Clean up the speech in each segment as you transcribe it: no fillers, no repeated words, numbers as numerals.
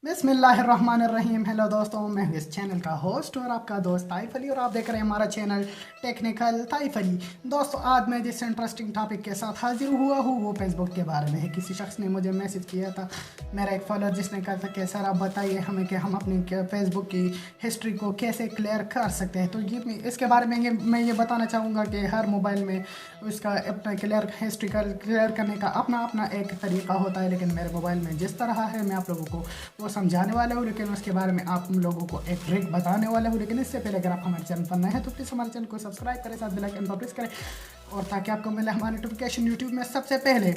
बिस्मिल्लाहिर्रहमानिर्रहीम। हेलो दोस्तों, मैं हूं इस चैनल का होस्ट और आपका दोस्त ताइफ अली और आप देख रहे हैं हमारा चैनल टेक्निकल ताइफ अली। दोस्तों, आज मैं जिस इंटरेस्टिंग टॉपिक के साथ हाजिर हुआ हूं वो फेसबुक के बारे में है। किसी शख्स ने मुझे मैसेज किया था, मेरा एक फॉलोअर, जिसने कहा था कि सर आप बताइए हमें कि हम अपनी फेसबुक की हिस्ट्री को कैसे क्लियर कर सकते हैं। तो ये इसके बारे में मैं ये बताना चाहूँगा कि हर मोबाइल में उसका अपना हिस्ट्री क्लियर करने का अपना अपना एक तरीका होता है, लेकिन मेरे मोबाइल में जिस तरह है मैं आप लोगों को वो समझाने वाला हूँ, लेकिन उसके बारे में आप लोगों को एक ट्रिक बताने वाला हूँ। लेकिन इससे पहले अगर आप हमारे चैनल पर नए हैं तो प्लीज़ हमारे चैनल को सब्सक्राइब करें, साथ बेल आइकन पर प्रेस करें और ताकि आपको मिले हमारे नोटिफिकेशन यूट्यूब में सबसे पहले।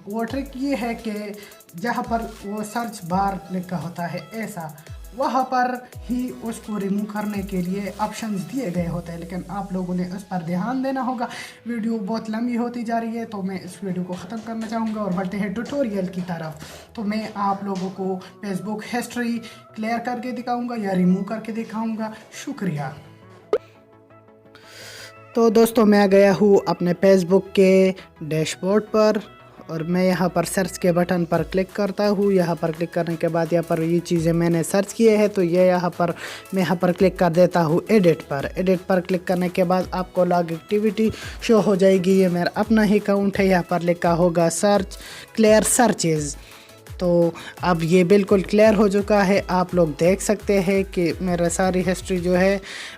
वो ट्रिक ये है कि जहाँ पर वो सर्च बार लिखा होता है ऐसा, वहाँ पर ही उसको रिमूव करने के लिए ऑप्शंस दिए गए होते हैं, लेकिन आप लोगों ने उस पर ध्यान देना होगा। वीडियो बहुत लंबी होती जा रही है तो मैं इस वीडियो को ख़त्म करना चाहूँगा और बढ़ते हैं ट्यूटोरियल की तरफ। तो मैं आप लोगों को फेसबुक हिस्ट्री क्लियर करके दिखाऊँगा या रिमूव करके दिखाऊँगा। शुक्रिया। तो दोस्तों, मैं गया हूँ अपने फेसबुक के डैशबोर्ड पर और मैं यहाँ पर सर्च के बटन पर क्लिक करता हूँ। यहाँ पर क्लिक करने के बाद यहाँ पर ये चीज़ें मैंने सर्च किए हैं तो ये मैं यहाँ पर क्लिक कर देता हूँ एडिट पर क्लिक करने के बाद आपको लॉग एक्टिविटी शो हो जाएगी। ये मेरा अपना ही अकाउंट है। यहाँ पर लिखा होगा सर्च क्लियर सर्चेज़। तो अब ये बिल्कुल क्लियर हो चुका है। आप लोग देख सकते हैं कि मेरा सारी हिस्ट्री जो है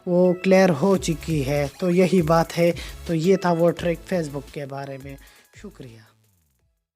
वो क्लियर हो चुकी है। तो यही बात है। तो ये था वो ट्रिक फेसबुक के बारे में। शुक्रिया।